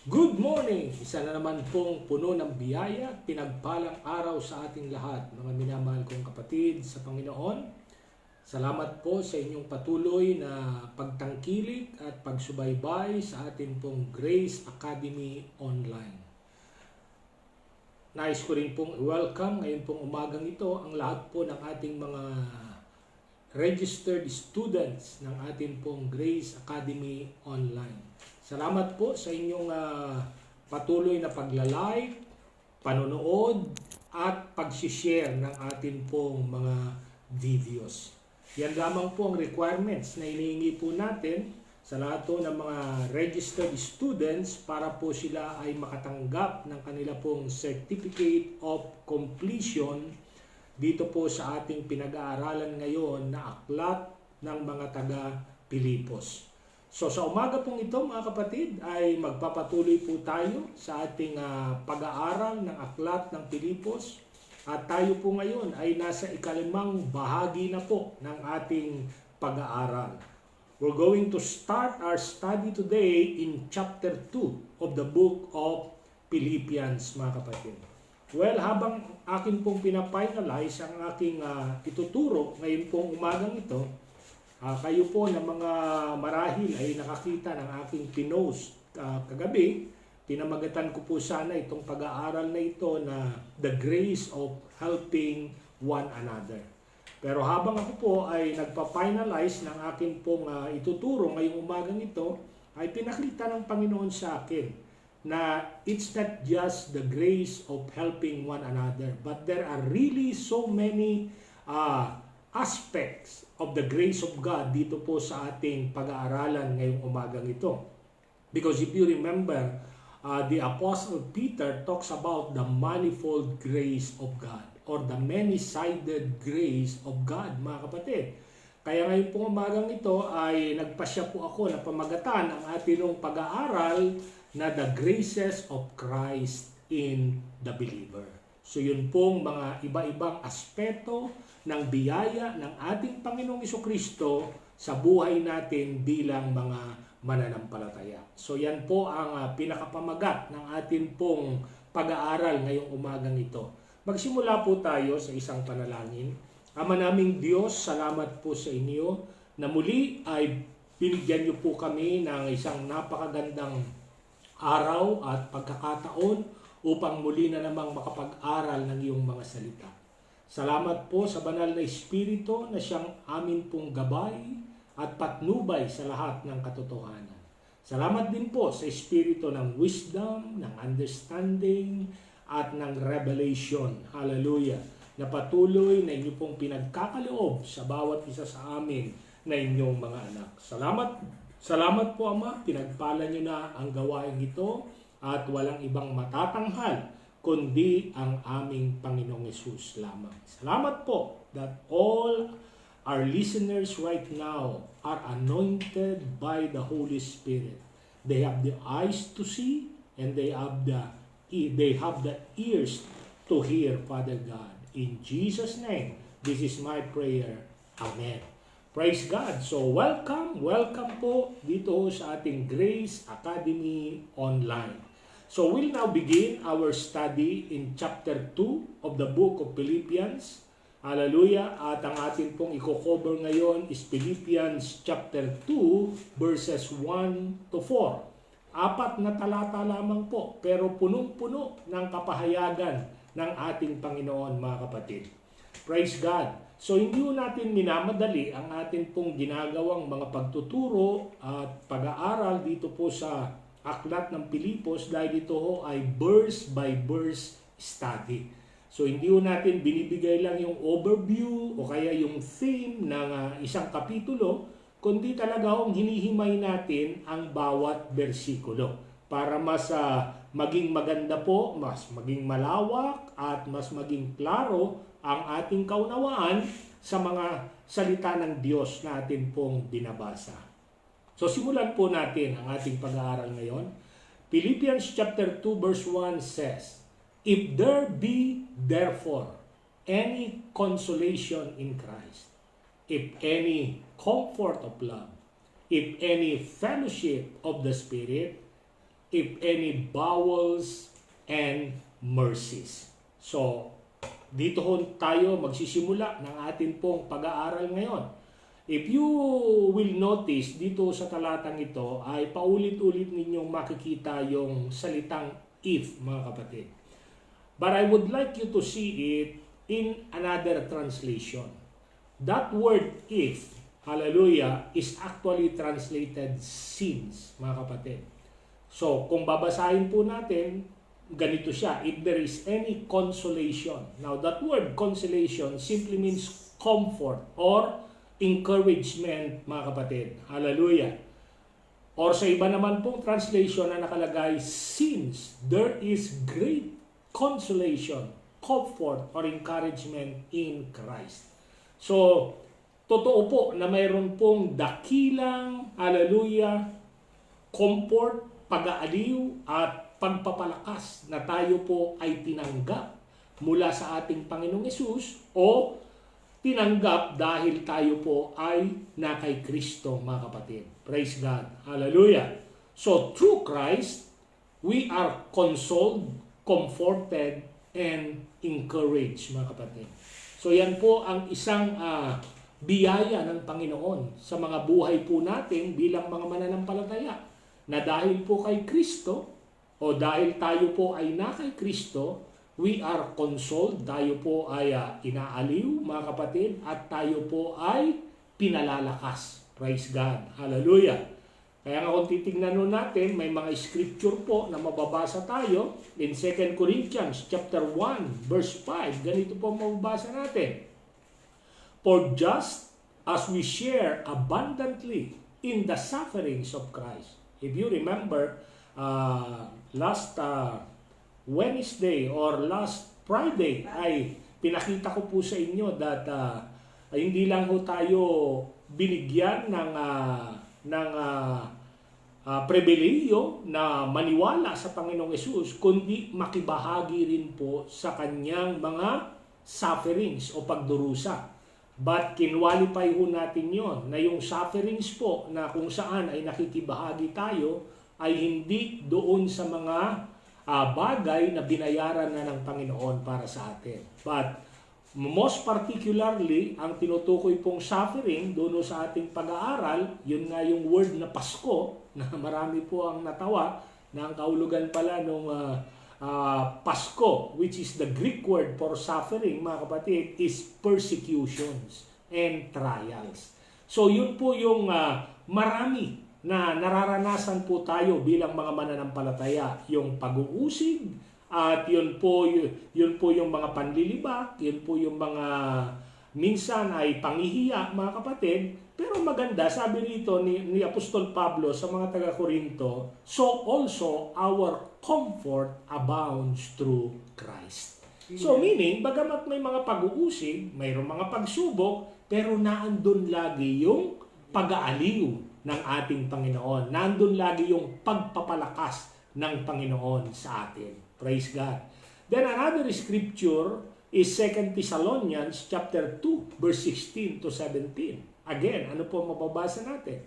Good morning! Isa na naman pong puno ng biyaya at pinagpalang araw sa ating lahat, mga minamahal kong kapatid sa Panginoon. Salamat po sa inyong patuloy na pagtangkilik at pagsubaybay sa ating pong Grace Academy Online. Nais ko rin pong welcome ngayon pong umagang ito ang lahat po ng ating mga registered students ng ating pong Grace Academy Online. Salamat po sa inyong patuloy na pagla-like, panonood, at pag-share ng ating pong mga videos. Yan lamang po ang requirements na inihingi po natin sa lahat po ng mga registered students para po sila ay makatanggap ng kanila pong Certificate of Completion dito po sa ating pinag-aaralan ngayon na aklat ng mga taga-Pilipos. So sa umaga pong ito mga kapatid ay magpapatuloy po tayo sa ating pag-aaral ng aklat ng Pilipos at tayo po ngayon ay nasa ikalimang bahagi na po ng ating pag-aaral. We're going to start our study today in chapter 2 of the book of Philippians mga kapatid. Well, habang akin pong pinafinalize ang aking ituturo ngayon pong umagang ito, kayo po na mga marahil ay nakakita ng aking pinost kagabi. Pinamagatan ko po sana itong pag-aaral na ito na The Grace of Helping One Another. Pero habang ako po ay nagpa-finalize ng aking pong ituturo ngayong umagang ito, ay pinakita ng Panginoon sa akin na it's not just the grace of helping one another, but there are really so many aspects of the grace of God dito po sa ating pag-aaralan ngayong umagang ito. Because if you remember, the Apostle Peter talks about the manifold grace of God or the many-sided grace of God, mga kapatid. Kaya ngayon pong umagang ito ay nagpasya po ako na pamagatan ang ating pag-aaral na the graces of Christ in the believer. So yun pong mga iba-ibang aspeto ng biyaya ng ating Panginoong Jesucristo sa buhay natin bilang mga mananampalataya. So yan po ang pinakapamagat ng ating pong pag-aaral ngayong umagang ito. Magsimula po tayo sa isang panalangin. Ama naming Diyos, salamat po sa inyo na muli ay binigyan niyo po kami ng isang napakagandang araw at pagkakataon upang muli na namang makapag-aral ng iyong mga salita. Salamat po sa banal na Espiritu na siyang amin pong gabay at patnubay sa lahat ng katotohanan. Salamat din po sa Espiritu ng wisdom, ng understanding, at ng revelation. Hallelujah! Na patuloy na inyo pong pinagkakaloob sa bawat isa sa amin na inyong mga anak. Salamat po Ama, pinagpala niyo na ang gawain ito at walang ibang matatanghal kundi ang aming Panginoong Hesus lamang. Salamat po that all our listeners right now are anointed by the Holy Spirit. They have the eyes to see and they have the ears to hear, Father God. In Jesus' name, this is my prayer. Amen. Praise God. So welcome po dito sa ating Grace Academy Online. So we'll now begin our study in chapter 2 of the book of Philippians. Hallelujah! At ang atin pong i-cover ngayon is Philippians chapter 2 verses 1 to 4. 4 na talata lamang po, pero punong-puno ng kapahayagan ng ating Panginoon, mga kapatid. Praise God! So hindi natin minamadali ang atin pong ginagawang mga pagtuturo at pag-aaral dito po sa aklat ng Pilipos dahil ito ay verse by verse study. So hindi natin binibigay lang yung overview o kaya yung theme ng isang kapitulo, kundi talaga hinihimay natin ang bawat bersikulo para mas maging maganda po, mas maging malawak at mas maging klaro ang ating kaunawaan sa mga salita ng Diyos na atin pong binabasa. So simulan po natin ang ating pag-aaral ngayon. Philippians chapter 2 verse 1 says, "If there be therefore any consolation in Christ, if any comfort of love, if any fellowship of the Spirit, if any bowels and mercies. So, dito ho tayo magsisimula ng atin pong pag-aaral ngayon. If you will notice, dito sa talatang ito ay paulit-ulit ninyong makikita yung salitang if, mga kapatid. But I would like you to see it in another translation. That word if, hallelujah, is actually translated since, mga kapatid. So, kung babasahin po natin, ganito siya, if there is any consolation. Now, that word consolation simply means comfort or encouragement, mga kapatid. Hallelujah. Or sa iba naman pong translation na nakalagay, since there is great consolation, comfort, or encouragement in Christ. So, totoo po na mayroon pong dakilang, hallelujah, comfort, pag-aaliw, at pagpapalakas na tayo po ay tinanggap mula sa ating Panginoong Hesus o tinanggap dahil tayo po ay na kay Kristo, mga kapatid. Praise God. Hallelujah. So, through Christ, we are consoled, comforted, and encouraged, mga kapatid. So, yan po ang isang biyaya ng Panginoon sa mga buhay po natin bilang mga mananampalataya. Na dahil po kay Kristo, o dahil tayo po ay na kay Kristo, we are consoled, tayo po ay inaaliw, mga kapatid, at tayo po ay pinalalakas. Praise God. Hallelujah. Kaya nga kung titignan nun natin, may mga scripture po na mababasa tayo in 2 Corinthians chapter 1, verse 5. Ganito po mababasa natin. For just as we share abundantly in the sufferings of Christ. If you remember, last Wednesday or last Friday ay pinakita ko po sa inyo that hindi lang ho tayo binigyan ng pribilehiyo na maniwala sa Panginoong Hesus, kundi makibahagi rin po sa kanyang mga sufferings o pagdurusa. But kinwalify ho natin yon na yung sufferings po na kung saan ay nakikibahagi tayo ay hindi doon sa mga bagay na binayaran na ng Panginoon para sa atin. But most particularly, ang tinutukoy pong suffering doon sa ating pag-aaral, yun nga yung word na Pasko, na marami po ang natawa, na ang kahulugan pala nung Pasko, which is the Greek word for suffering, mga kapatid, is persecutions and trials. So yun po yung marami na nararanasan po tayo bilang mga mananampalataya, yung pag-uusig, at yun po yung mga panlilibak, yun po yung mga minsan ay panghihiya, mga kapatid. Pero maganda, sabi rito ni Apostol Pablo sa mga taga-Korinto, so also our comfort abounds through Christ. So meaning, bagamat may mga pag-uusig, mayroong mga pagsubok, pero naandun lagi yung pag-aaliw ng ating Panginoon. Nandun lagi yung pagpapalakas ng Panginoon sa atin. Praise God. Then another scripture is 2 Thessalonians chapter 2 verse 16 to 17. Again, ano po mababasa natin?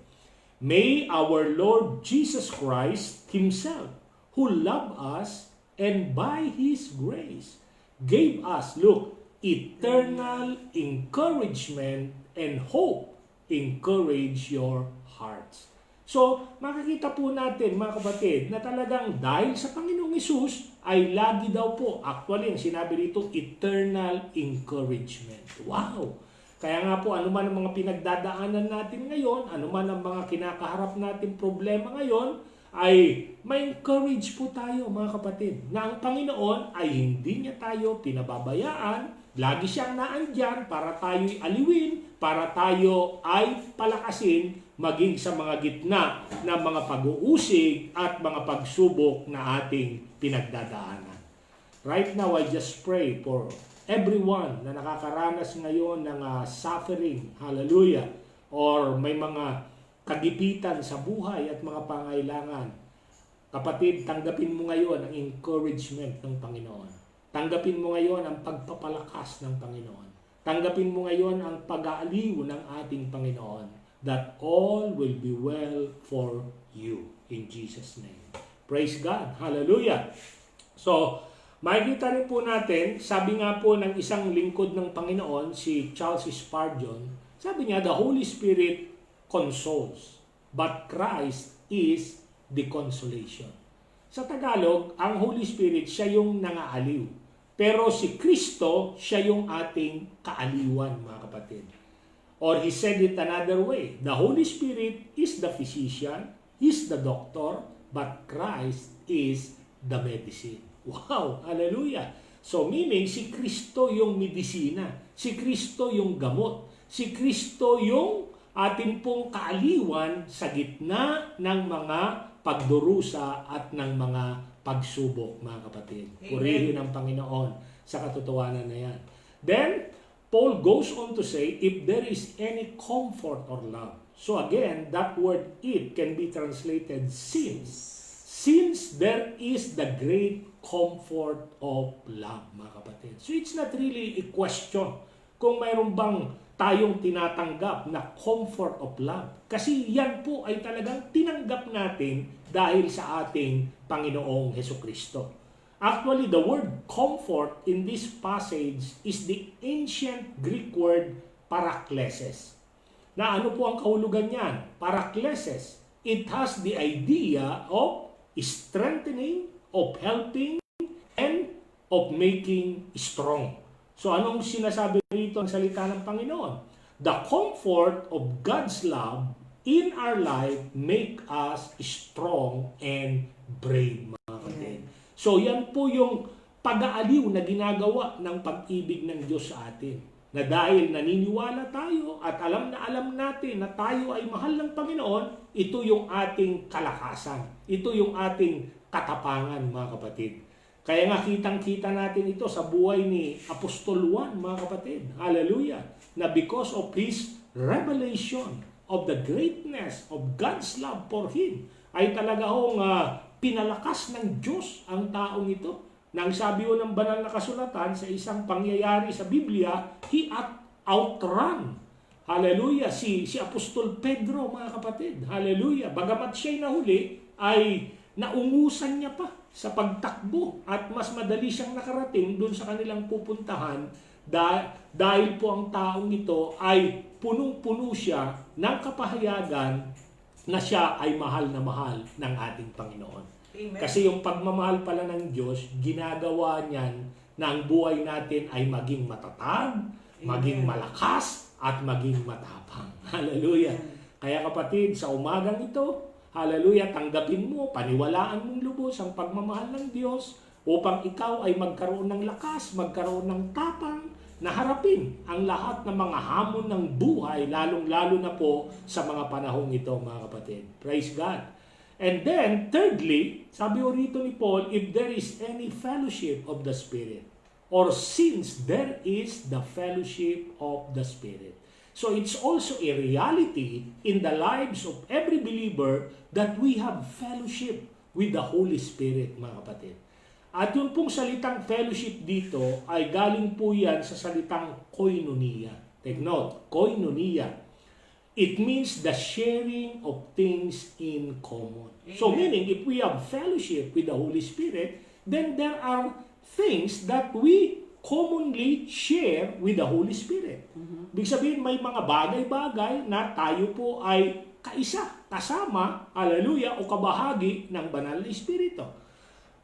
May our Lord Jesus Christ Himself, who loved us and by His grace gave us, look, eternal encouragement and hope, encourage your hearts. So, makikita po natin, mga kapatid, na talagang dahil sa Panginoong Hesus ay lagi daw po, actually, ang sinabi rito, eternal encouragement. Wow! Kaya nga po, anuman ang mga pinagdadaanan natin ngayon, anuman ang mga kinakaharap natin problema ngayon, ay may encourage po tayo, mga kapatid, na ang Panginoon ay hindi niya tayo pinababayaan, lagi siyang naandyan para tayo'y aliwin, para tayo ay palakasin, maging sa mga gitna ng mga pag-uusig at mga pagsubok na ating pinagdadaanan. Right now, I just pray for everyone na nakakaranas ngayon ng suffering, hallelujah, or may mga kagipitan sa buhay at mga pangailangan. Kapatid, tanggapin mo ngayon ang encouragement ng Panginoon. Tanggapin mo ngayon ang pagpapalakas ng Panginoon. Tanggapin mo ngayon ang pag-aaliw ng ating Panginoon, that all will be well for you in Jesus' name. Praise God. Hallelujah. So, makikita rin po natin, sabi nga po ng isang lingkod ng Panginoon, si Charles Spurgeon, sabi niya, the Holy Spirit consoles, but Christ is the consolation. Sa Tagalog, ang Holy Spirit, siya yung nangaaliw. Pero si Kristo, siya yung ating kaaliwan, mga kapatid. Or he said it another way, the Holy Spirit is the physician, is the doctor, but Christ is the medicine. Wow! Hallelujah! So meaning, si Kristo yung medisina, si Kristo yung gamot, si Kristo yung ating pong kaaliwan sa gitna ng mga pagdurusa at ng mga pagsubok, mga kapatid. Purihin ang Panginoon sa katotohanan na yan. Then, Paul goes on to say, if there is any comfort or love. So again, that word it can be translated since there is the great comfort of love, mga kapatid. So it's not really a question kung mayroon bang tayong tinatanggap na comfort of love. Kasi yan po ay talagang tinanggap natin dahil sa ating Panginoong Hesukristo. Actually, the word comfort in this passage is the ancient Greek word paraklesis. Na ano po ang kahulugan niyan? Paraklesis. It has the idea of strengthening, of helping, and of making strong. So anong sinasabi rito ang salita ng Panginoon? The comfort of God's love in our life make us strong and brave, mga kapatid. So yan po yung pag-aaliw na ginagawa ng pag-ibig ng Diyos sa atin. Na dahil naniniwala tayo at alam natin na tayo ay mahal ng Panginoon, ito yung ating kalakasan. Ito yung ating katapangan, mga kapatid. Kaya nga kitang-kita natin ito sa buhay ni Apostol Juan, mga kapatid. Hallelujah! Na because of his revelation of the greatness of God's love for him, ay talaga hong pinalakas ng Diyos ang taong ito. Nang sabi ho ng banal na kasulatan sa isang pangyayari sa Biblia, he outrun. Hallelujah! Si Apostol Pedro, mga kapatid. Hallelujah! Bagamat siya'y nahuli, ay naungusan niya pa sa pagtakbo at mas madali siyang nakarating doon sa kanilang pupuntahan dahil po ang taong ito ay punong-puno siya ng kapahayagan na siya ay mahal na mahal ng ating Panginoon. Amen. Kasi yung pagmamahal pala ng Diyos, ginagawa niyan na ang buhay natin ay maging matatag, maging malakas, at maging matapang. Hallelujah! Kaya kapatid, sa umagang ito, hallelujah, tanggapin mo, paniwalaan mong lubos ang pagmamahal ng Diyos upang ikaw ay magkaroon ng lakas, magkaroon ng tapang na harapin ang lahat ng mga hamon ng buhay, lalong-lalo na po sa mga panahong ito, mga kapatid. Praise God. And then, thirdly, sabi o rito ni Paul, if there is any fellowship of the Spirit, or since there is the fellowship of the Spirit. So it's also a reality in the lives of every believer that we have fellowship with the Holy Spirit, mga kapatid. At yung pong salitang fellowship dito ay galing po yan sa salitang koinonia. Take note, koinonia. It means the sharing of things in common. Amen. So meaning, if we have fellowship with the Holy Spirit, then there are things that we commonly share with the Holy Spirit. Ibig sabihin, may mga bagay-bagay na tayo po ay kaisa, kasama, hallelujah, o kabahagi ng banal na Espiritu.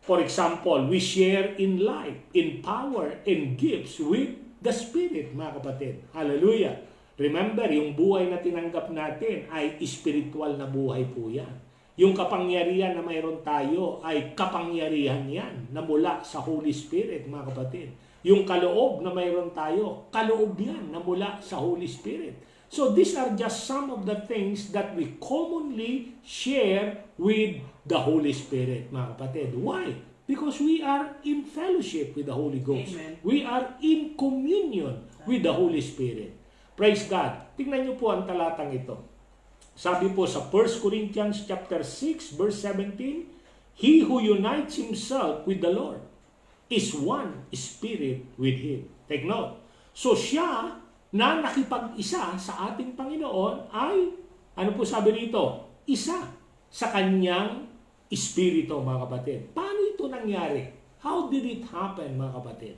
For example, we share in life, in power, in gifts with the Spirit, mga kapatid. Hallelujah. Remember, yung buhay na tinanggap natin ay spiritual na buhay po yan. Yung kapangyarihan na mayroon tayo ay kapangyarihan yan na mula sa Holy Spirit, mga kapatid. Yung kaloob na mayroon tayo, kaloob yan na mula sa Holy Spirit. So these are just some of the things that we commonly share with the Holy Spirit, mga kapatid. Why? Because we are in fellowship with the Holy Ghost. Amen. We are in communion with the Holy Spirit. Praise God. Tingnan niyo po ang talatang ito. Sabi po sa 1 Corinthians chapter 6 verse 17, he who unites himself with the Lord is one spirit with Him. Take note. So siya na nakipag-isa sa ating Panginoon ay, ano po sabi rito? Isa sa kanyang Espiritu, mga kapatid. Paano ito nangyari? How did it happen, mga kapatid?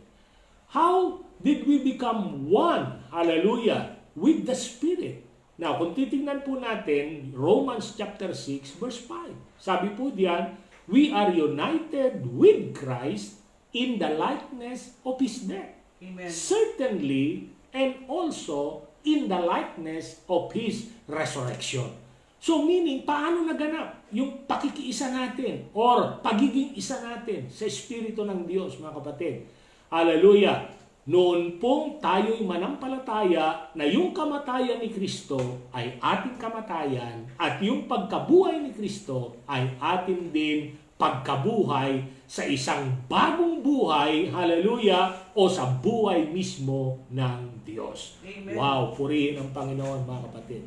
How did we become one, hallelujah, with the Spirit? Now, kung titingnan po natin, Romans chapter 6, verse 5. Sabi po diyan, we are united with Christ in the likeness of His death. Amen. Certainly, and also in the likeness of His resurrection. So meaning, paano naganap yung pakikiisa natin or pagiging isa natin sa Espiritu ng Diyos, mga kapatid? Hallelujah! Noon pong tayo'y manampalataya na yung kamatayan ni Kristo ay ating kamatayan at yung pagkabuhay ni Kristo ay atin din pagkabuhay sa isang bagong buhay, hallelujah, o sa buhay mismo ng Diyos. Amen. Wow, purihin ang Panginoon, mga kapatid.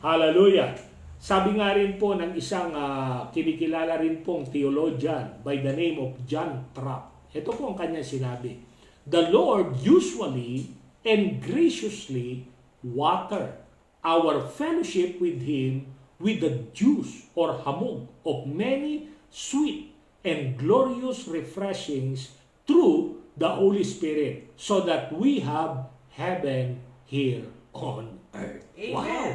Hallelujah. Sabi nga rin po ng isang kinikilala rin pong theologian by the name of John Trapp. Ito po ang kanyang sinabi. The Lord usually and graciously water our fellowship with Him with the juice or hamog of many sweet and glorious refreshings through the Holy Spirit so that we have heaven here on earth. Amen. Wow!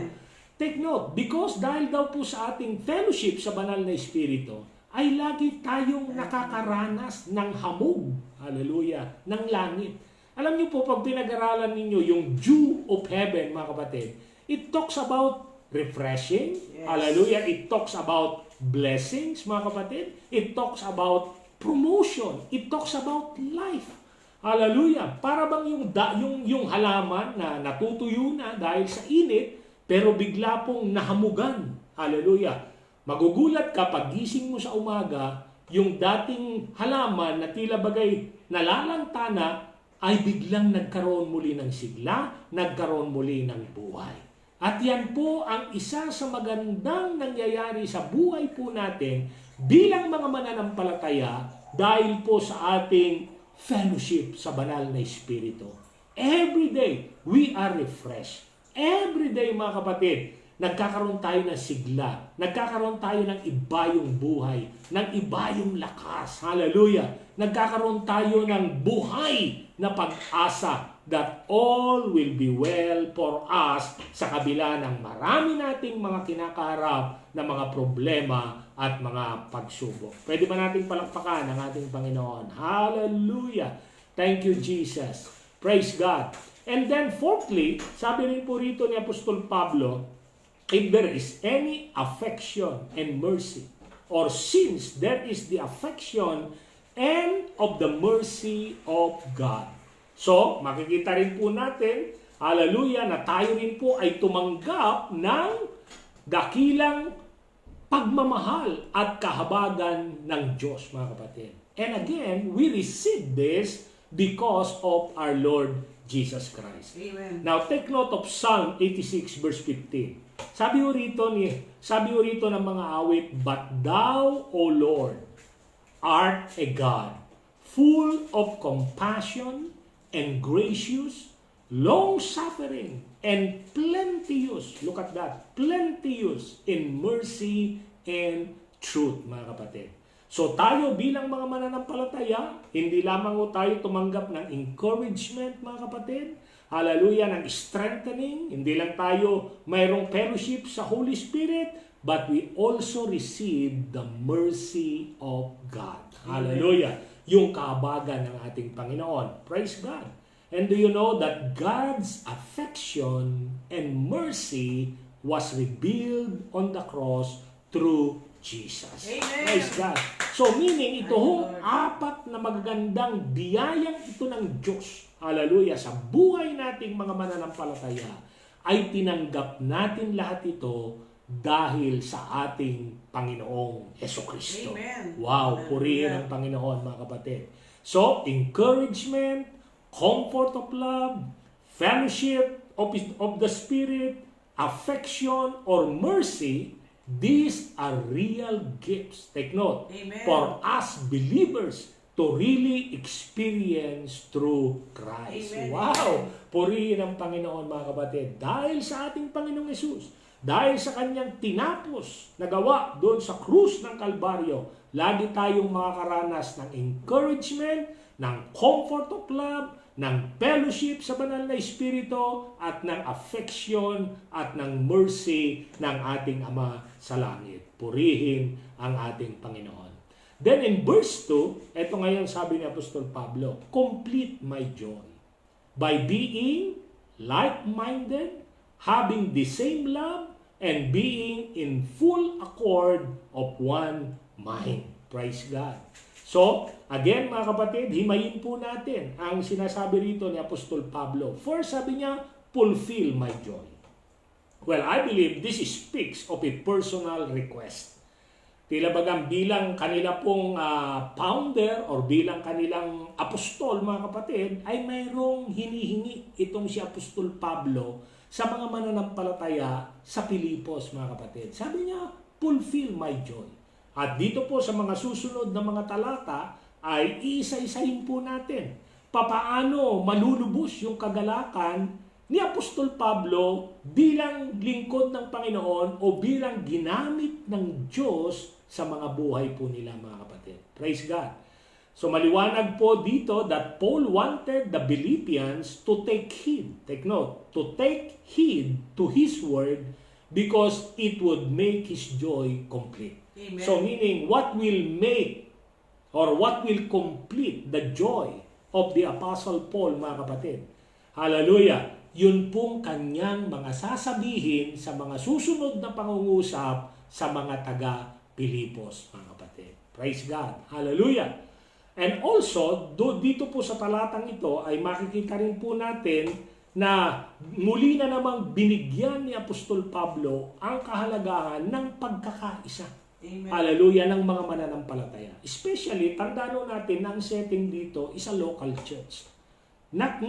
Take note, because dahil daw po sa ating fellowship sa banal na Espiritu, ay lagi tayong nakakaranas ng hamog, hallelujah, ng langit. Alam niyo po, pag pinag-aralan ninyo yung dew of heaven, mga kapatid, it talks about refreshing, Yes. hallelujah, it talks about blessings, mga kapatid, it talks about promotion, it talks about life. Hallelujah. Para bang yung halaman na natutuyo na dahil sa init, pero bigla pong nahamugan. Hallelujah. Magugulat ka pag gising mo sa umaga, yung dating halaman na tila bagay nalalantana ay biglang nagkaroon muli ng sigla, nagkaroon muli ng buhay. At yan po ang isa sa magandang nangyayari sa buhay po natin bilang mga mananampalataya dahil po sa ating fellowship sa banal na Espiritu. Every day, we are refreshed. Every day, mga kapatid, nagkakaroon tayo ng sigla, nagkakaroon tayo ng ibayong buhay, ng ibayong lakas. Hallelujah! Nagkakaroon tayo ng buhay na pag-asa that all will be well for us sa kabila ng marami nating mga kinakaharap na mga problema at mga pagsubok. Pwede ba nating palakpakan ang ating Panginoon? Hallelujah! Thank you, Jesus. Praise God. And then fourthly, sabi rin po rito ni Apostol Pablo, if there is any affection and mercy, or since there is the affection and of the mercy of God. So, makikita rin po natin, hallelujah, na tayo rin po ay tumanggap ng dakilang pagmamahal at kahabagan ng Diyos, mga kapatid. And again, we receive this because of our Lord Jesus Christ. Amen. Now, take note of Psalm 86 verse 15. Sabi ho rito ng mga awit, but thou, O Lord, art a God, full of compassion and gracious, long-suffering, and plenteous. Look at that. Plenteous in mercy and truth, mga kapatid. So tayo bilang mga mananampalataya, hindi lamang ho tayo tumanggap ng encouragement, mga kapatid. Hallelujah, ng strengthening. Hindi lang tayo mayroong fellowship sa Holy Spirit, but we also receive the mercy of God. Hallelujah. Yung kahabagan ng ating Panginoon. Praise God. And do you know that God's affection and mercy was revealed on the cross through Jesus. Amen. Praise God. So meaning, ito hong apat na magagandang biyayang ito ng Diyos, hallelujah, sa buhay nating mga mananampalataya, ay tinanggap natin lahat ito dahil sa ating Panginoong Hesukristo. Amen. Wow, purihin ang Panginoon, mga kapatid. So, encouragement, comfort of love, fellowship of the Spirit, affection, or mercy, these are real gifts. Take note. Amen. For us believers to really experience through Christ. Amen. Wow! Purihin ang Panginoon, mga kapatid. Dahil sa ating Panginoong Yesus, dahil sa kanyang tinapos na gawa doon sa krus ng Kalbaryo, lagi tayong makakaranas ng encouragement, ng comfort of love, ng fellowship sa banal na Espiritu, at ng affection at ng mercy ng ating Ama sa langit. Purihin ang ating Panginoon. Then in verse 2, ito ngayon sabi ni Apostol Pablo, complete my joy by being like-minded, having the same love, and being in full accord of one mind. Praise God. So, again mga kapatid, himayin po natin ang sinasabi rito ni Apostol Pablo. First, sabi niya, fulfill my joy. Well, I believe this speaks of a personal request. Tila bagang bilang kanila pong founder or bilang kanilang apostol, mga kapatid, ay mayroong hinihingi itong si Apostol Pablo sa mga mananampalataya sa Pilipos, mga kapatid. Sabi niya, fulfill my joy. At dito po sa mga susunod na mga talata ay iisa-isahin po natin papaano malulubos yung kagalakan ni Apostol Pablo bilang lingkod ng Panginoon o bilang ginamit ng Diyos sa mga buhay po nila, mga kapatid. Praise God. So maliwanag po dito that Paul wanted the Philippians to take heed, take note, to take heed to his word because it would make his joy complete. Amen. So meaning, what will make or what will complete the joy of the Apostle Paul, mga kapatid? Hallelujah! Yun pong kanyang mga sasabihin sa mga susunod na pangungusap sa mga taga-Pilipos, mga kapatid. Praise God! Hallelujah! And also, dito po sa talatang ito ay makikita rin po natin na muli na namang binigyan ni Apostol Pablo ang kahalagahan ng pagkakaisa. Amen. Hallelujah, ng mga mananampalataya. Especially, tandaan natin na ang setting dito is a local church. Not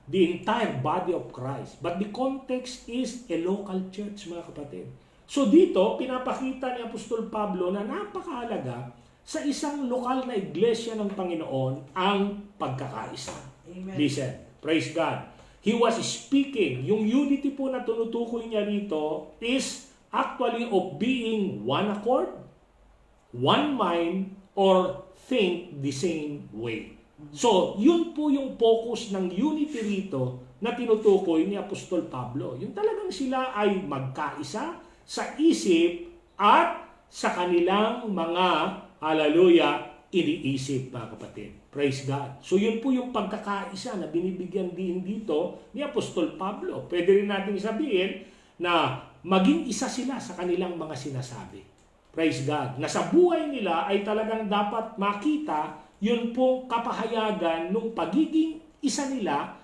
the entire body of Christ, but the context is a local church, mga kapatid. So dito, pinapakita ni Apostol Pablo na napakahalaga sa isang lokal na iglesia ng Panginoon ang pagkakaisa. Amen. Listen, praise God. He was speaking, yung unity po na tunutukoy niya rito is actually of being one accord, one mind, or think the same way. So, yun po yung focus ng unity rito na tinutukoy ni Apostol Pablo. Yung talagang sila ay magkaisa sa isip at sa kanilang mga, hallelujah, iniisip, mga kapatid. Praise God. So yun po yung pagkakaisa na binibigyan din dito ni Apostol Pablo. Pwede rin natin sabihin na maging isa sila sa kanilang mga sinasabi. Praise God. Na sa buhay nila ay talagang dapat makita yun pong kapahayagan ng pagiging isa nila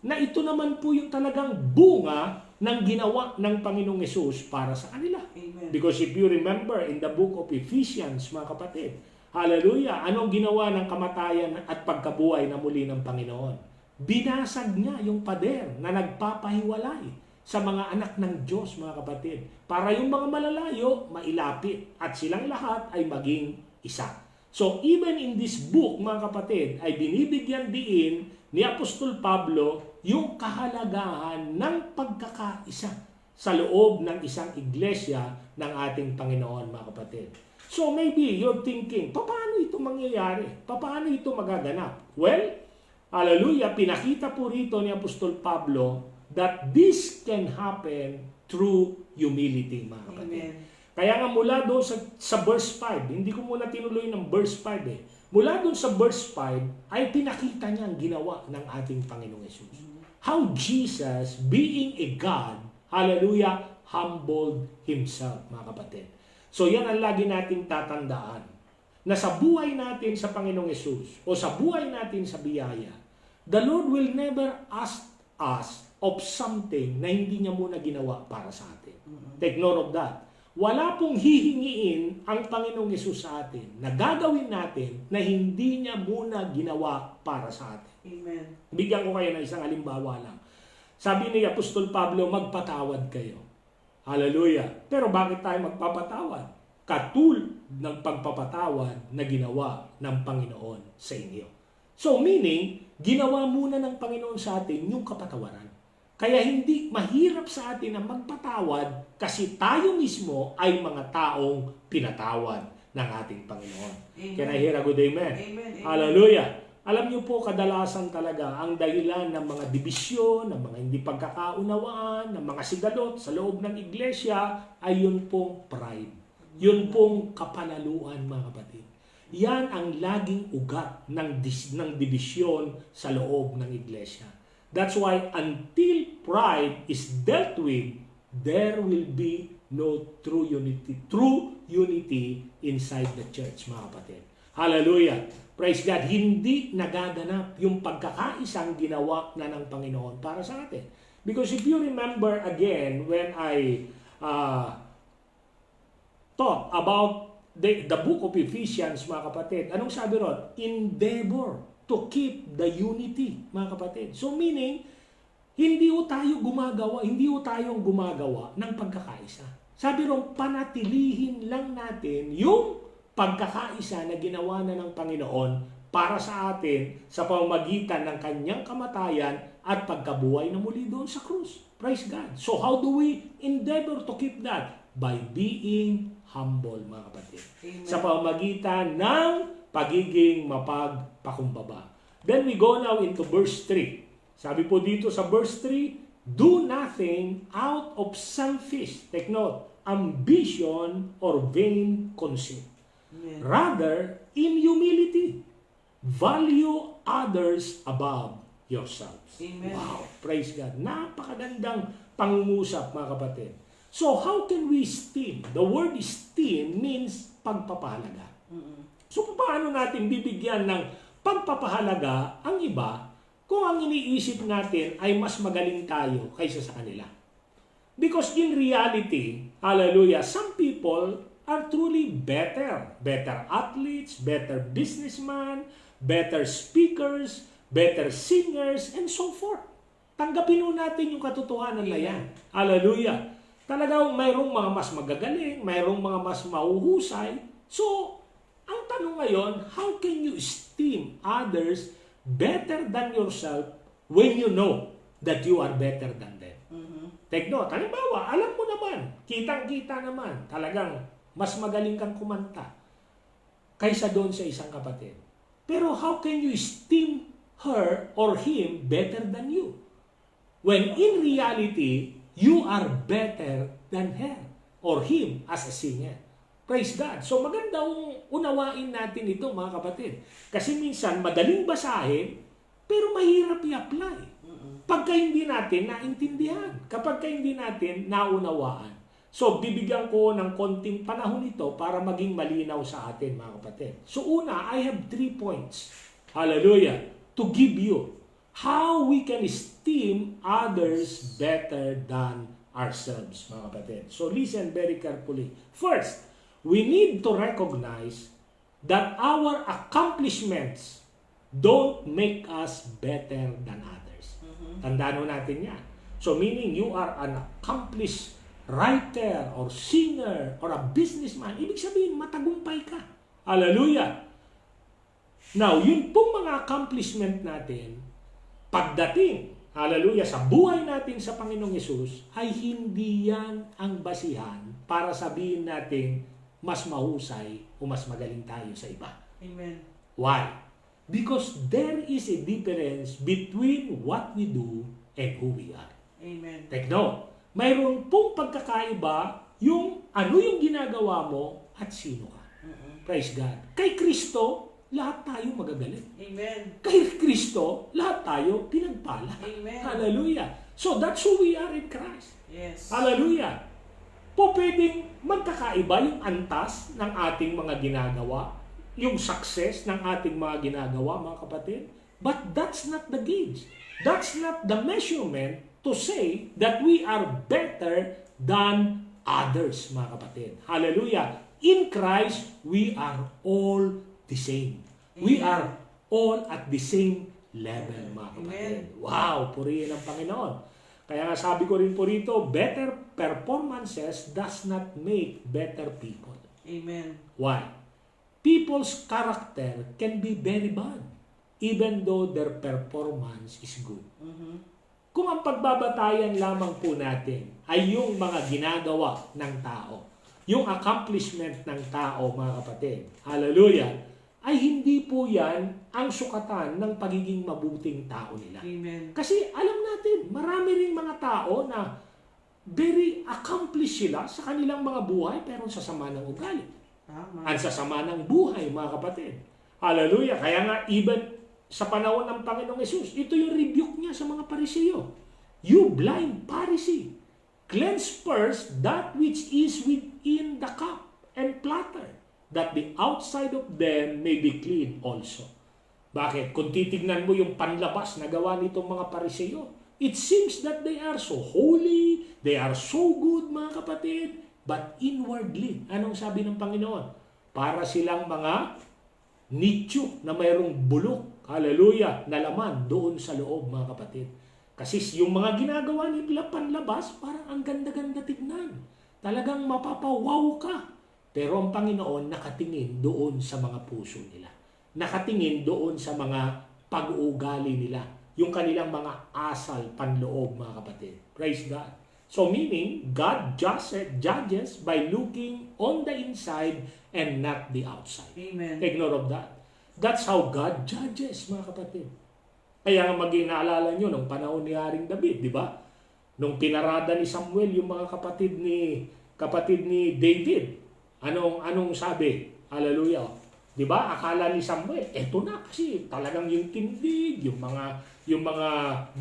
na ito naman po yung talagang bunga ng ginawa ng Panginoong Yesus para sa kanila. Amen. Because if you remember in the book of Ephesians, mga kapatid, hallelujah, anong ginawa ng kamatayan at pagkabuhay na muli ng Panginoon? Binasag niya yung pader na nagpapahiwalay sa mga anak ng Diyos, mga kapatid, para yung mga malalayo mailapit at silang lahat ay maging isa. So even in this book, mga kapatid, ay binibigyan diin ni Apostol Pablo yung kahalagahan ng pagkakaisa sa loob ng isang iglesia ng ating Panginoon, mga kapatid. So maybe you're thinking, paano ito mangyayari? Paano ito magaganap? Well, hallelujah, pinakita po rito ni Apostol Pablo that this can happen through humility, mga kapatid. Amen. Kaya nga mula doon sa verse 5, hindi ko muna tinuloy ng verse 5 eh. Mula doon sa verse 5 ay pinakita niya ang ginawa ng ating Panginoong Yesus. How Jesus, being a God, hallelujah, humbled Himself, mga kapatid. So yan ang lagi nating tatandaan. Na sa buhay natin sa Panginoong Yesus o sa buhay natin sa biyaya, the Lord will never ask us of something na hindi niya muna ginawa para sa atin. Take note of that. Wala pong hihingiin ang Panginoong Yesus sa atin na gagawin natin na hindi niya muna ginawa para sa atin. Amen. Bigyan ko kayo ng isang halimbawa lang. Sabi ni Apostol Pablo, magpatawad kayo. Hallelujah. Pero bakit tayo magpapatawad? Katulad ng pagpapatawad na ginawa ng Panginoon sa inyo. So meaning, ginawa muna ng Panginoon sa atin yung kapatawaran. Kaya hindi mahirap sa atin na magpatawad kasi tayo mismo ay mga taong pinatawad ng ating Panginoon. Amen. Can I hear a good amen? Amen. Hallelujah! Alam niyo po, kadalasan talaga ang dahilan ng mga dibisyon, ng mga hindi pagkakaunawaan, ng mga sigalot sa loob ng iglesia ay yun pong pride. Yun pong kapalaluan, mga kapatid. Yan ang laging ugat ng dibisyon sa loob ng iglesia. That's why until pride is dealt with, there will be no true unity inside the church, mga kapatid. Hallelujah! Praise God! Hindi nagaganap yung pagkakaisang ginawa na ng Panginoon para sa atin. Because if you remember again, when I taught about the book of Ephesians, mga kapatid, anong sabi ron? Endeavor to keep the unity, mga kapatid. So meaning, hindi ho tayong gumagawa ng pagkakaisa. Sabi ron, panatilihin lang natin yung pagkakaisa na ginawa na ng Panginoon para sa atin sa pamamagitan ng kanyang kamatayan at pagkabuhay na muli doon sa krus. Praise God. So how do we endeavor to keep that? By being humble, mga kapatid. Amen. Sa pamamagitan ng pagiging mapagpakumbaba. Then we go now into verse 3. Sabi po dito sa verse 3, do nothing out of selfish, take note, ambition or vain conceit. Amen. Rather, in humility, value others above yourselves. Amen. Wow, praise God. Napakagandang pangungusap, mga kapatid. So, how can we esteem? The word esteem means pagpapahalaga. So, paano natin bibigyan ng pagpapahalaga ang iba kung ang iniisip natin ay mas magaling tayo kaysa sa kanila? Because in reality, hallelujah, some people are truly better athletes, better businessmen, better speakers, better singers, and so forth. Tanggapin natin yung katotohanan na yan. Hallelujah. Talagang mayroong mga mas magagaling, mayroong mga mas mahuhusay. So, ang tanong ngayon, how can you esteem others better than yourself when you know that you are better than them? Take note. Halimbawa, alam mo naman, kitang-kita naman, talagang mas magaling kang kumanta kaysa doon sa isang kapatid. Pero how can you esteem her or him better than you? When in reality, you are better than her or him as a singer. Praise God. So magandang unawain natin ito, mga kapatid. Kasi minsan madaling basahin, pero mahirap i-apply. Pagka hindi natin naintindihan, kapag hindi natin naunawaan. So, bibigyan ko ng konting panahon ito para maging malinaw sa atin, mga kapatid. So, una, I have 3 points. Hallelujah. To give you how we can esteem others better than ourselves, mga kapatid. So, listen very carefully. First, we need to recognize that our accomplishments don't make us better than others. Tandaan natin yan. So, meaning you are an accomplished writer or singer or a businessman, ibig sabihin matagumpay ka. Hallelujah! Now, yun pong mga accomplishment natin, pagdating, hallelujah, sa buhay natin sa Panginoong Yesus, ay hindi yan ang basihan para sabihin natin mas mahusay o mas magaling tayo sa iba. Amen. Why? Because there is a difference between what we do and who we are. Amen. Take note. Mayroon pong pagkakaiba yung ano yung ginagawa mo at sino ka. Praise God. Kay Kristo, lahat tayo magagaling. Amen. Kay Kristo, lahat tayo pinagpala. Amen. Hallelujah. So that's who we are in Christ. Yes. Hallelujah. Po pwedeng magkakaiba yung antas ng ating mga ginagawa, yung success ng ating mga ginagawa, mga kapatid. But that's not the gauge. That's not the measurement to say that we are better than others, mga kapatid. Hallelujah. In Christ, we are all the same. We are all at the same level, mga kapatid. Wow, purihin ang Panginoon. Kaya nga sabi ko rin po rito, better performances does not make better people. Amen. Why? People's character can be very bad, even though their performance is good. kung ang pagbabatayan lamang po natin ay yung mga ginagawa ng tao, yung accomplishment ng tao, mga kapatid, hallelujah, ay hindi po yan ang sukatan ng pagiging mabuting tao nila. Amen. Kasi alam natin, marami ring mga tao na very accomplished sila sa kanilang mga buhay pero sa sama ng ugali. Tama. Ang sasama ng buhay, mga kapatid. Hallelujah. Kaya nga, even sa panahon ng Panginoong Yesus, ito yung rebuke niya sa mga Pariseo. You blind Pharisee, cleanse first that which is within the cup and platter, that the outside of them may be clean also. Bakit? Kung titignan mo yung panlabas na gawa nitong mga Pariseo, it seems that they are so holy, they are so good, mga kapatid, but inwardly, anong sabi ng Panginoon? Para silang mga nicho na mayroong bulok, hallelujah, na laman doon sa loob, mga kapatid. Kasi yung mga ginagawa nila panlabas, parang ang ganda-ganda tignan. Talagang mapapawaw ka. Pero ang Panginoon nakatingin doon sa mga puso nila. Nakatingin doon sa mga pag-uugali nila. Yung kanilang mga asal, panloob, mga kapatid. Praise God. So meaning, God judges by looking on the inside and not the outside. Amen. Take note of that. That's how God judges, mga kapatid. Kaya nga maging naalala nyo nung panahon ni Haring David, di ba? Nung pinarada ni Samuel yung mga kapatid ni David, anong sabi? Hallelujah. Di ba? Akala ni Samuel, eto na kasi talagang yung tindig, yung mga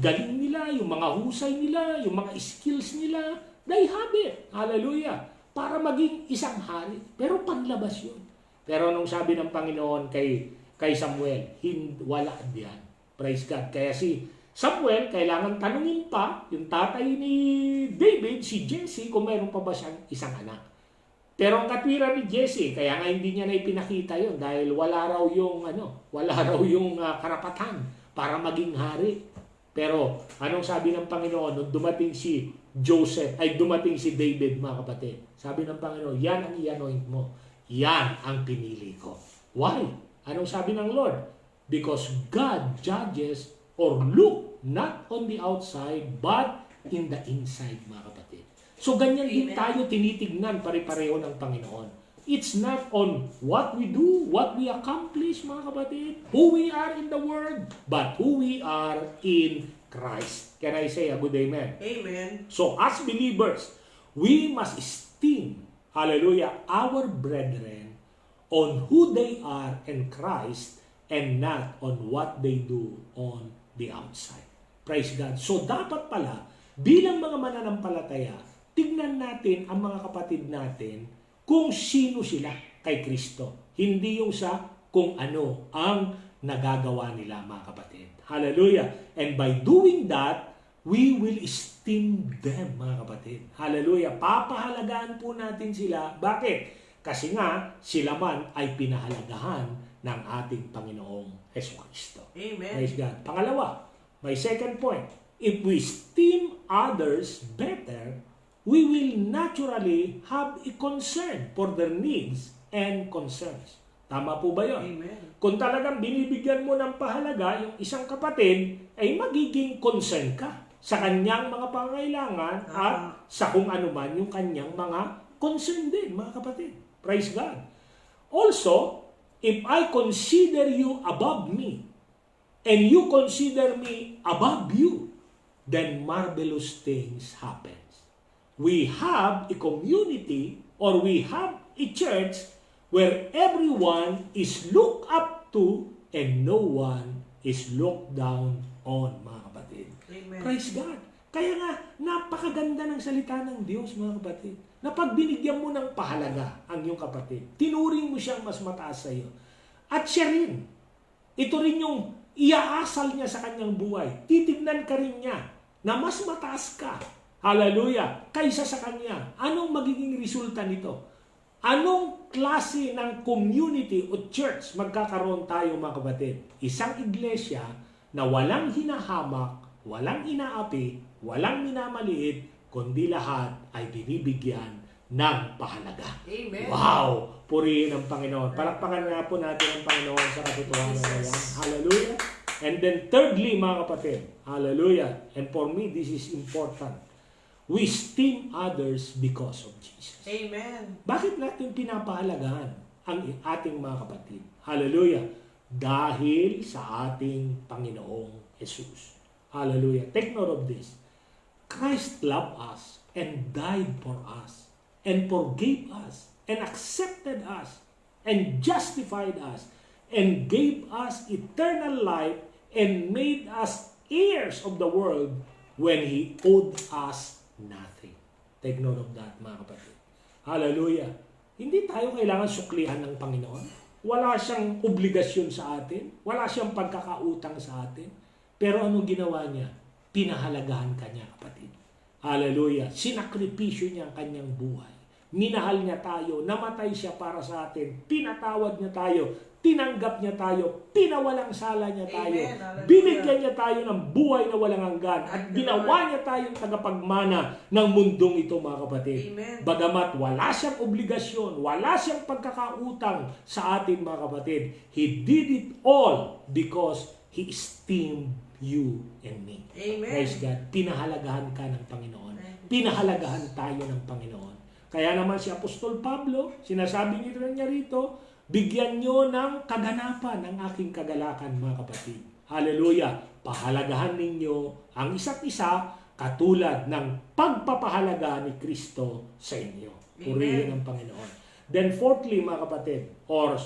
galing nila, yung mga husay nila, yung mga skills nila, they have it. Hallelujah. Para maging isang hari. Pero panlabas yun. Pero nung sabi ng Panginoon kay Samuel, wala diyan. Praise God. Kaya si Samuel, kailangan tanungin pa yung tatay ni David, si Jesse, kung mayroon pa ba siyang isang anak. Pero ang katwiran ni Jesse, kaya nga hindi niya na ipinakita yun dahil wala raw yung karapatan para maging hari. Pero anong sabi ng Panginoon nung dumating si David, mga kapatid? Sabi ng Panginoon, yan ang i-anoint mo. Yan ang pinili ko. Why? Anong sabi ng Lord? Because God judges or look not on the outside but in the inside, mga kapatid. So ganyan din tayo tinitignan pare-pareho ng Panginoon. It's not on what we do, what we accomplish, mga kapatid, who we are in the world, but who we are in Christ. Can I say a good amen? Amen. So as believers, we must esteem, hallelujah, our brethren on who they are in Christ and not on what they do on the outside. Praise God. So dapat pala, bilang mga mananampalataya, tignan natin ang mga kapatid natin kung sino sila kay Kristo. Hindi yung sa kung ano ang nagagawa nila, mga kapatid. Hallelujah. And by doing that, we will esteem them, mga kapatid. Hallelujah. Papahalagaan po natin sila. Bakit? Kasi nga, sila man ay pinahalagahan ng ating Panginoong Jesucristo. Amen. Praise God. Pangalawa, my second point, if we esteem others better, we will naturally have a concern for their needs and concerns. Tama po ba yun? Amen. Kung talagang binibigyan mo ng pahalaga yung isang kapatid, ay magiging concern ka sa kanyang mga pangailangan at sa kung ano man yung kanyang mga concern din, mga kapatid. Praise God. Also, if I consider you above me, and you consider me above you, then marvelous things happen. We have a community or we have a church where everyone is looked up to and no one is looked down on, mga kapatid. Amen. Praise God. Kaya nga, napakaganda ng salita ng Diyos, mga kapatid. Na pag binigyan mo ng pahalaga ang iyong kapatid, tinuring mo siyang mas mataas sa iyo. At siya rin, ito rin yung iaasal niya sa kanyang buhay. Titignan ka rin niya na mas mataas ka, hallelujah, kaysa sa kanya. Anong magiging resulta nito? Anong klase ng community o church magkakaroon tayo, mga kapatid? Isang iglesia na walang hinahamak, walang inaapi, walang minamaliit, kundi lahat ay binibigyan ng pahalaga. Amen. Wow! Purihin ang Panginoon. Palakpakan nga po natin ang Panginoon sa katotohanan na yan. Hallelujah! And then thirdly, mga kapatid, hallelujah, and for me, this is important. We esteem others because of Jesus. Amen. Bakit natin pinapahalagahan ang ating mga kapatid? Hallelujah. Dahil sa ating Panginoong Jesus. Hallelujah. Take note of this. Christ loved us and died for us and forgave us and accepted us and justified us and gave us eternal life and made us heirs of the world when He owed us nothing. Take note of that, mga kapatid. Hallelujah. Hindi tayo kailangan suklihan ng Panginoon. Wala siyang obligasyon sa atin. Wala siyang pagkakautang sa atin. Pero anong ginawa niya? Pinahalagahan kanya, kapatid. Hallelujah. Sinakripisyo niya ang kanyang buhay. Minahal niya tayo. Namatay siya para sa atin. Pinatawad niya tayo. Tinanggap niya tayo, pinawalang sala niya tayo, Amen. binigyan niya tayo ng buhay na walang hanggan, at ginawa niya tayong tagapagmana ng mundong ito, mga kapatid. Amen. Bagamat wala siyang obligasyon, wala siyang pagkakautang sa atin, mga kapatid, He did it all because He esteemed you and me. Amen. Praise God. Pinahalagahan ka ng Panginoon. Pinahalagahan tayo ng Panginoon. Kaya naman si Apostol Pablo, sinasabi niya rito, bigyan nyo ng kaganapan ang aking kagalakan, mga kapatid. Hallelujah! Pahalagahan ninyo ang isa't isa katulad ng pagpapahalaga ni Kristo sa inyo. Purihin ang Panginoon. Then fourthly, mga kapatid, or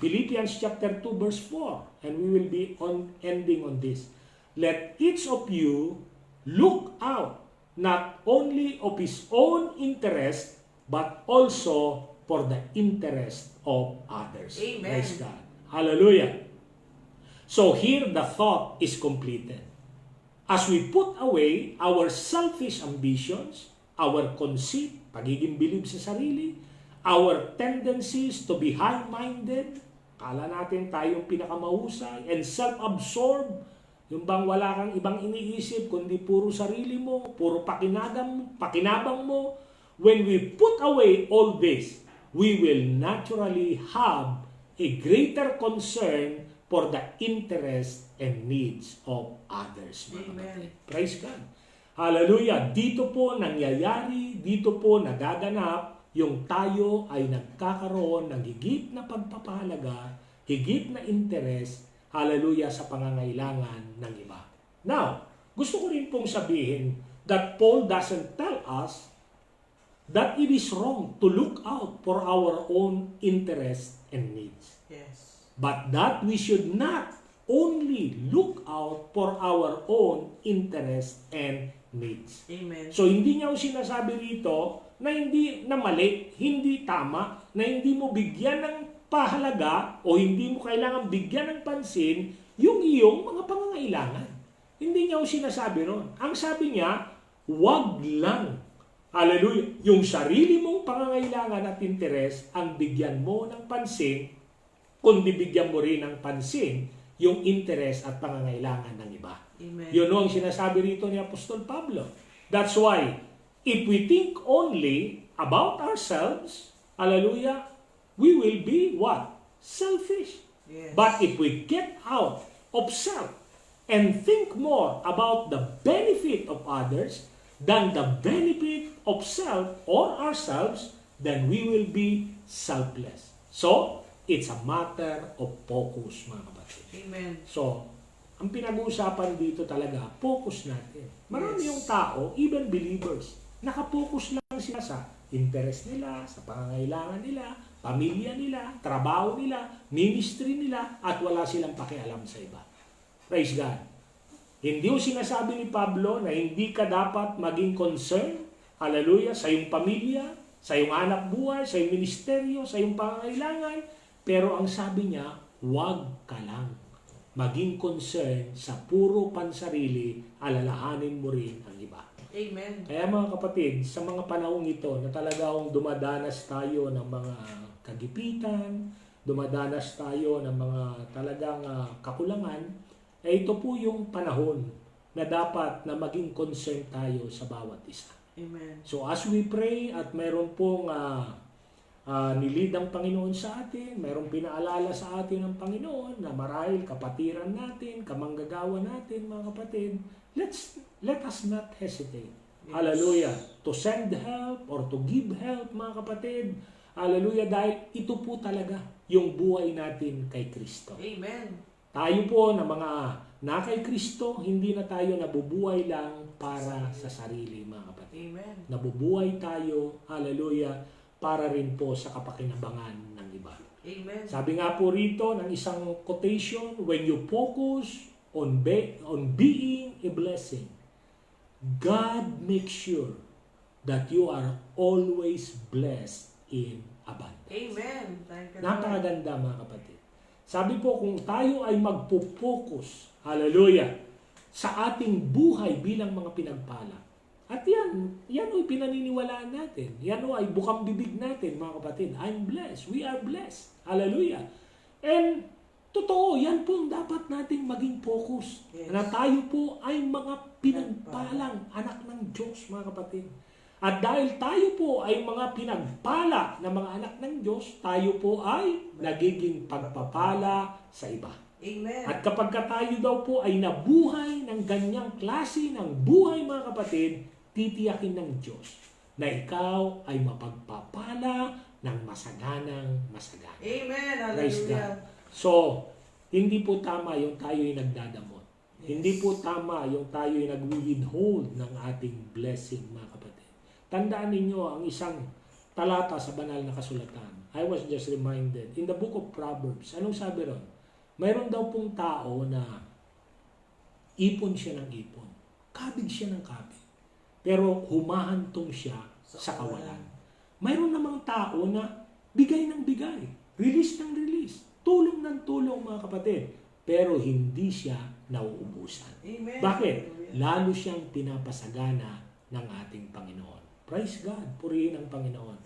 Philippians chapter 2 verse 4, and we will be ending on this. Let each of you look out not only of his own interest, but also for the interest of others. Amen. Praise God. Hallelujah. So here the thought is completed. As we put away our selfish ambitions, our conceit, pagiging bilib sa sarili, our tendencies to be high-minded, kala natin tayong pinakamahusay, and self-absorbed, yung bang wala kang ibang iniisip, kundi puro sarili mo, puro pakinabang mo. When we put away all this, we will naturally have a greater concern for the interest and needs of others. Amen. Praise God. Hallelujah. Dito po nangyayari, dito po nagaganap yung tayo ay nagkakaroon ng higit na pagpapahalaga, higit na interest, hallelujah, sa pangangailangan ng iba. Now, gusto ko rin pong sabihin that Paul doesn't tell us that it is wrong to look out for our own interests and needs. Yes. But that we should not only look out for our own interests and needs. Amen. So hindi niya sinasabi rito na hindi na mali, hindi tama, na hindi mo bigyan ng pahalaga o hindi mo kailangan bigyan ng pansin yung iyong mga pangangailangan. Hindi niya sinasabi ron. Ang sabi niya, wag lang. Hallelujah. Yung sarili mong pangangailangan at interes ang bigyan mo ng pansin, kundi bigyan mo rin ng pansin yung interes at pangangailangan ng iba. Amen. Yun ang sinasabi rito ni Apostol Pablo. That's why, if we think only about ourselves, hallelujah, we will be what? Selfish. Yes. But if we get out of self and think more about the benefit of others than the benefit of self or ourselves, then we will be selfless. So, it's a matter of focus, mga kapatid. Amen. So, ang pinag-uusapan dito talaga, focus natin. Marami Yes. yung tao, even believers, nakapokus lang sila sa interest nila, sa pangangailangan nila, pamilya nila, trabaho nila, ministry nila, at wala silang pakialam sa iba. Praise God. Hindi yung sinasabi ni Pablo na hindi ka dapat maging concern, hallelujah, sa iyong pamilya, sa iyong anak buhay, sa iyong ministeryo, sa iyong pangangailangan. Pero ang sabi niya, huwag ka lang maging concern sa puro pansarili, alalahanin mo rin ang iba. Amen. Kaya mga kapatid, sa mga panahong ito na talagang dumadanas tayo ng mga kagipitan, dumadanas tayo ng mga talagang kakulangan, ito po yung panahon na dapat na maging concern tayo sa bawat isa. Amen. So as we pray at mayroon pong nilid ang Panginoon sa atin, mayroong pinaalala sa atin ng Panginoon na marahil kapatiran natin, kamanggagawa natin, mga kapatid, let us not hesitate. Yes. Hallelujah. To send help or to give help, mga kapatid. Hallelujah. Dahil ito po talaga yung buhay natin kay Kristo. Amen. Tayo po na mga na kay Kristo, hindi na tayo nabubuhay lang para sa sarili, mga kapatid. Amen. Nabubuhay tayo, hallelujah, para rin po sa kapakinabangan ng iba. Amen. Sabi nga po rito ng isang quotation, when you focus on being a blessing, God makes sure that you are always blessed in abundance. Amen. Napakaganda, mga kapatid. Sabi po, kung tayo ay magpo-focus, hallelujah, sa ating buhay bilang mga pinagpala, at yan ay pinaniniwalaan natin. Yan ay bukang bibig natin, mga kapatid. I'm blessed. We are blessed. Hallelujah. And totoo, yan po ang dapat nating maging focus. Yes. Na tayo po ay mga pinagpalang anak ng Diyos, mga kapatid. At dahil tayo po ay mga pinagpala na mga anak ng Diyos, tayo po ay nagiging pagpapala sa iba. Amen. At kapag tayo daw po ay nabuhay ng ganyang klase ng buhay, mga kapatid, titiyakin ng Diyos na ikaw ay mapagpapala ng masaganang masagana. Amen. Praise Hallelujah. God. So, hindi po tama yung tayo ay nagdadamot. Yes. Hindi po tama yung tayo ay nag-withhold ng ating blessing, mga kapatid. Tandaan ninyo ang isang talata sa banal na kasulatan. I was just reminded, in the book of Proverbs, anong sabi ron? Mayroon daw pong tao na ipon siya ng ipon. Kabig siya ng kabig. Pero humahantong siya sa kawalan. Mayroon namang tao na bigay ng bigay. Release ng release. Tulong ng tulong, mga kapatid. Pero hindi siya nauubusan. Amen. Bakit? Lalo siyang pinapasagana ng ating Panginoon. Praise God. Purihin ang Panginoon.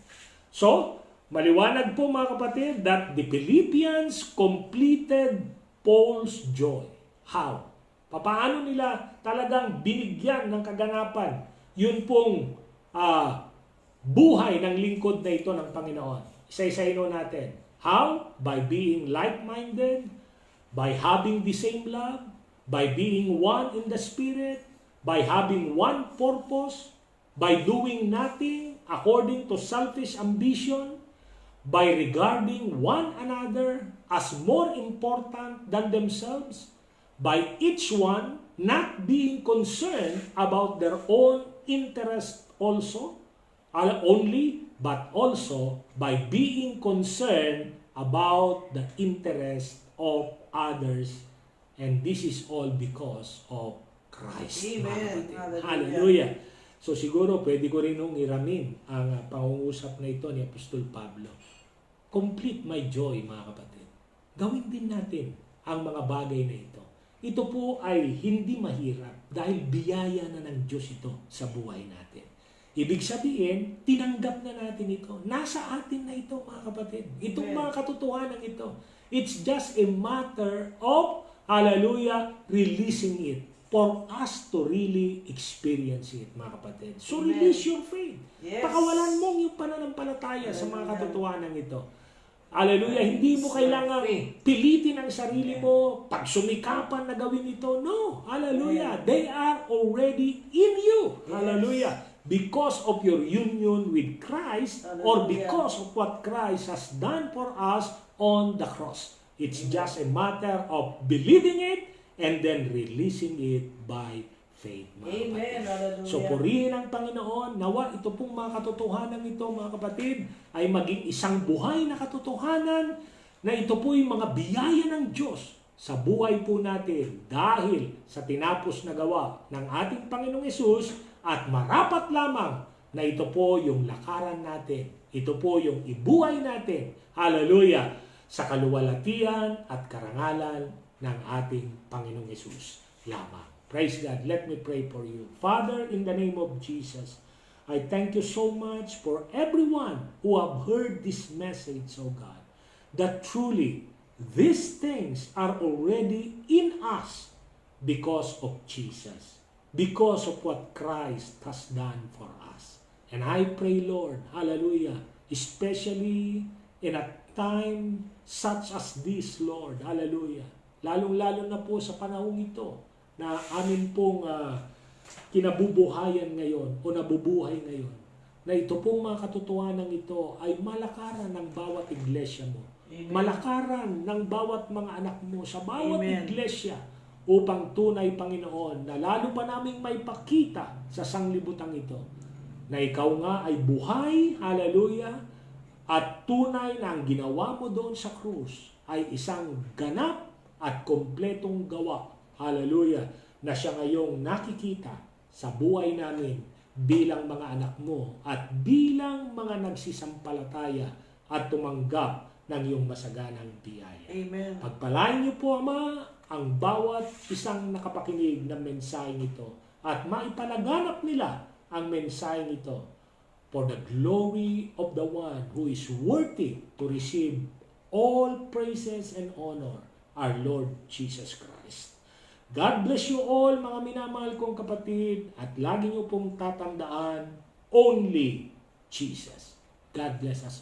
So, maliwanag po, mga kapatid, that the Philippians completed Paul's joy. How? Paano nila talagang binigyan ng kaganapan yun pong buhay ng lingkod na ito ng Panginoon? Isa-isahin natin. How? By being like-minded, by having the same love, by being one in the Spirit, by having one purpose, by doing nothing according to selfish ambition, by regarding one another as more important than themselves, by each one not being concerned about their own interest only, but also by being concerned about the interest of others. And this is all because of Christ. Amen. Hallelujah. So siguro pwede ko rin nung iramin ang pangungusap na ito ni Apostol Pablo. Complete my joy, mga kapatid. Gawin din natin ang mga bagay na ito. Ito po ay hindi mahirap dahil biyaya na ng Diyos ito sa buhay natin. Ibig sabihin, tinanggap na natin ito. Nasa atin na ito, mga kapatid. Itong mga katotohanan ito. It's just a matter of, hallelujah, releasing it for us to really experience it, mga kapatid. So, Amen. release your faith. Yes. Pakawalan mong yung pananampalataya sa mga katotohanan ito. Hallelujah. Hindi mo kailangang pilitin ang sarili mo, pagsumikapan na gawin ito. No. Hallelujah. They are already in you. Hallelujah. Because of your union with Christ, or because of what Christ has done for us on the cross. It's just a matter of believing it and then releasing it by faith, mga Amen. kapatid. So, purihin ang Panginoon. Nawa, ito pong mga katotohanan ito, mga kapatid, ay maging isang buhay na katotohanan na ito po yung mga biyaya ng Diyos sa buhay po natin dahil sa tinapos na gawa ng ating Panginoong Hesus, at marapat lamang na ito po yung lakaran natin. Ito po yung ibuhay natin. Hallelujah! Sa kaluwalhatian at karangalan ng ating Panginoong Hesus lamang. Praise God. Let me pray for you. Father, in the name of Jesus, I thank you so much for everyone who have heard this message, oh God, that truly these things are already in us because of Jesus, because of what Christ has done for us. And I pray, Lord, hallelujah, especially in a time such as this, Lord. Hallelujah. Lalong-lalo na po sa panahong ito na amin pong kinabubuhayan ngayon o nabubuhay ngayon, na ito pong mga katotohanan ito ay malakaran ng bawat iglesia mo. Amen. Malakaran ng bawat mga anak mo sa bawat Amen. iglesia upang tunay, Panginoon, na lalo pa naming may pakita sa sanglibutang ito na ikaw nga ay buhay, hallelujah, at tunay na ang ginawa mo doon sa krus ay isang ganap at kompletong gawa, hallelujah, na siya ngayong nakikita sa buhay namin bilang mga anak mo at bilang mga nagsisampalataya at tumanggap ng iyong masaganang biyaya. Amen. Pagpalain niyo po, Ama, ang bawat isang nakapakinig ng mensaheng ito at maipalaganap nila ang mensaheng ito for the glory of the one who is worthy to receive all praises and honor, our Lord Jesus Christ. God bless you all, mga minamahal kong kapatid, at lagi niyo pong tatandaan, only Jesus. God bless us all.